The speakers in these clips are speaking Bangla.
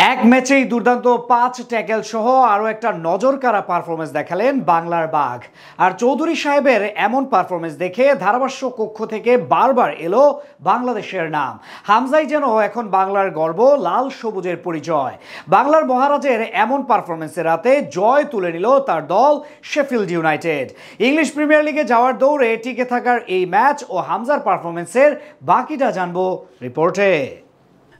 এক ম্যাচেই দুর্দান্ত 5 ট্যাকেল সহ আরও একটা নজরকাড়া পারফরমেন্স দেখালেন বাংলার বাঘ। আর চৌধুরী সাহেবের এমন পারফরমেন্স দেখে ধারাভাষ্য কক্ষ থেকে বারবার এলো বাংলাদেশের নাম। হামজাই যেন এখন বাংলার গর্ব, লাল সবুজের পরিচয়। বাংলার মহারাজের এমন পারফরমেন্সের রাতে জয় তুলে নিল তার দল শেফিল্ড ইউনাইটেড। ইংলিশ প্রিমিয়ার লিগে যাওয়ার দৌড়ে টিকে থাকার এই ম্যাচ ও হামজার পারফরমেন্সের বাকিটা জানবো রিপোর্টে।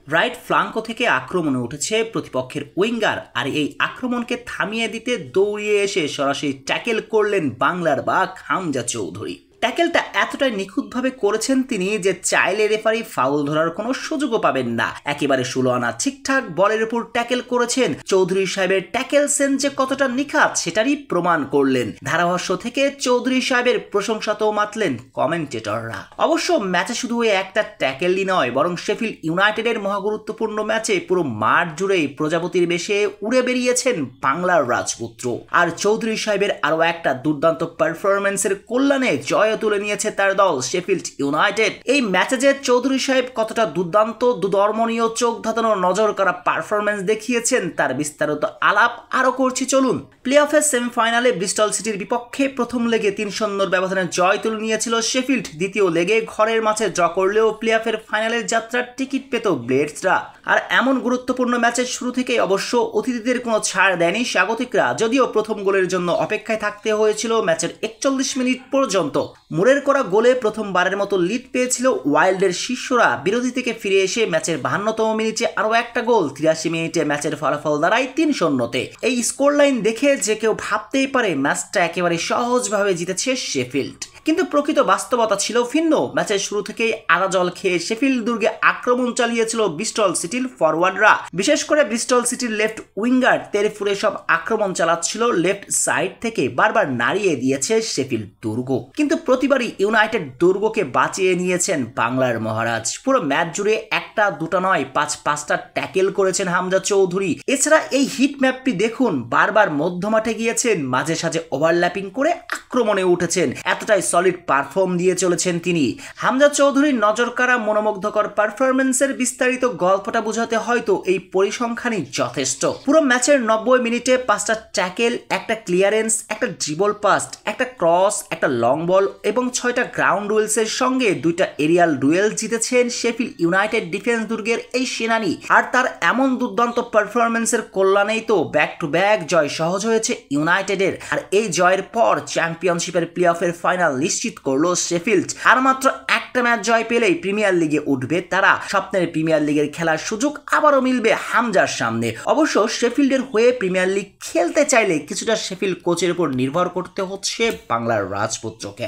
রাইট ফ্লাঙ্কো থেকে আক্রমণে উঠেছে প্রতিপক্ষের উইঙ্গার, আর এই আক্রমণকে থামিয়ে দিতে দৌড়িয়ে এসে সরাসরি ট্যাকেল করলেন বাংলার বাঘ হামজা চৌধুরী। ট্যাকেলটা এতটাই নিখুঁতভাবে করেছেন তিনি যে চাইলে রেফারি ফাউল ধরার কোনো সুযোগও পাবেন না। একেবারে 16 আনা ঠিকঠাক বলের উপর ট্যাকেল করেছেন। চৌধুরী সাহেবের ট্যাকেল সেন্স যে কতটা নিখাত সেটারই প্রমাণ করলেন। ধারাভাষ্য থেকে চৌধুরী সাহেবের প্রশংসাতেও মাতলেন কমেন্টেটররা। অবশ্য ম্যাচে শুধু ওই একটা ট্যাকেলই নয়, বরং শেফিল্ড ইউনাইটেডের মহাগুরুত্বপূর্ণ ম্যাচে পুরো মাঠ জুড়েই প্রজাপতির বেশে উড়ে বেরিয়েছেন বাংলার রাজপুত্র। আর চৌধুরী সাহেবের আরো একটা দুর্দান্ত পারফরমেন্সের কল্যাণে জয় তুলে নিয়েছে তার দল শেফিল্ড ইউনাইটেড। এই ম্যাচে যে চৌধুরী সাহেব কতটা দুর্দান্ত, দুধর্মনীয়, চোখ ধাঁধানো, নজর করা পারফরমেন্স দেখিয়েছেন তার বিস্তারিত আলাপ আরো করছি চলুন। প্লে অফের সেমিফাইনালে ব্রিস্টল সিটির বিপক্ষে প্রথম লেগে 3-0 ব্যবধানে জয় তুলে নিয়েছিল শেফিল্ড। দ্বিতীয় লেগে ঘরের মাঠে ড্র করলেও প্লে অফের ফাইনালের যাত্রার টিকিট পেত ব্লেডসরা। আর এমন গুরুত্বপূর্ণ ম্যাচের শুরু থেকেই অবশ্য অতিথিদের কোনো ছাড় দেয়নি স্বাগতিকরা। যদিও প্রথম গোলের জন্য অপেক্ষায় থাকতে হয়েছিল ম্যাচের 41 মিনিট পর্যন্ত। মুরের করা গোলে প্রথমবারের মতো লিড পেয়েছিল ওয়াইল্ডের শিষ্যরা। বিরোধী থেকে ফিরে এসে ম্যাচের 52তম মিনিটে আরও একটা গোল। 83 মিনিটে ম্যাচের ফলাফল দাঁড়ায় 3-0-তে। এই স্কোর লাইন দেখে যে কেউ ভাবতেই পারে ম্যাচটা একেবারে সহজভাবে জিতেছে শেফিল্ড, কিন্তু প্রকৃত বাস্তবতা ছিল ভিন্ন। ম্যাচের শুরু থেকেই আদা জল খেয়ে শেফিল্ড দুর্গে আক্রমণ চালিয়েছিল ব্রিস্টল সিটির ফরওয়ার্ডরা। বিশেষ করে ব্রিস্টল সিটির লেফট উইঙ্গার তেরেফুরে সব আক্রমণ চালাচ্ছিল লেফট সাইড থেকে। বারবার নাড়িয়ে দিয়েছে শেফিল্ড দুর্গ, কিন্তু প্রতিবারই ইউনাইটেড দুর্গকে বাঁচিয়ে নিয়েছেন বাংলার মহারাজ। পুরো ম্যাচ জুড়ে একটা দুটা নয় 5-5টা ট্যাকেল করেছেন হামজা চৌধুরী। এছাড়া এই হিট ম্যাপটি দেখুন, বারবার মধ্যমাঠে গিয়েছেন, মাঝে সাঝে ওভারল্যাপিং করে আক্রমণে উঠেছেন। এতটাই সলিড পারফর্ম দিয়ে চলেছেন তিনি। হামজা চৌধুরীর নজরকাড়া মনোমুগ্ধকর পারফরমেন্সের বিস্তারিত গল্পটা বোঝাতে হয়তো এই পরিসংখ্যানই যথেষ্ট। পুরো ম্যাচের 90 মিনিটে 5টা ট্যাকেল, একটা ক্লিয়ারেন্স, একটা ড্রিবল পাস, একটা ক্রস, একটা লং বল এবং 6টা গ্রাউন্ড ডুয়েলসের সঙ্গে 2টা এরিয়াল ডুয়েল জিতেছেন শেফিল্ড ইউনাইটেড ডিফেন্স দুর্গের এই সেনানি। আর তার এমন দুর্দান্ত পারফরমেন্সের কল্যাণেই তো ব্যাক টু ব্যাক জয় সহজ হয়েছে ইউনাইটেডের। আর এই জয়ের পর চ্যাম্পিয়নশিপের প্লে অফের ফাইনাল নিশ্চিত করলো শেফিল্ড। আর মাত্র একটা ম্যাচ জয় পেলেই প্রিমিয়ার লিগে উঠবে তারা। স্বপ্নের প্রিমিয়ার লিগের খেলার সুযোগ আবারও মিলবে হামজার সামনে। অবশ্য শেফিল্ডের হয়ে প্রিমিয়ার লিগ খেলতে চাইলে কিছুটা শেফিল্ড কোচের উপর নির্ভর করতে হচ্ছে বাংলার রাজপুত্রকে।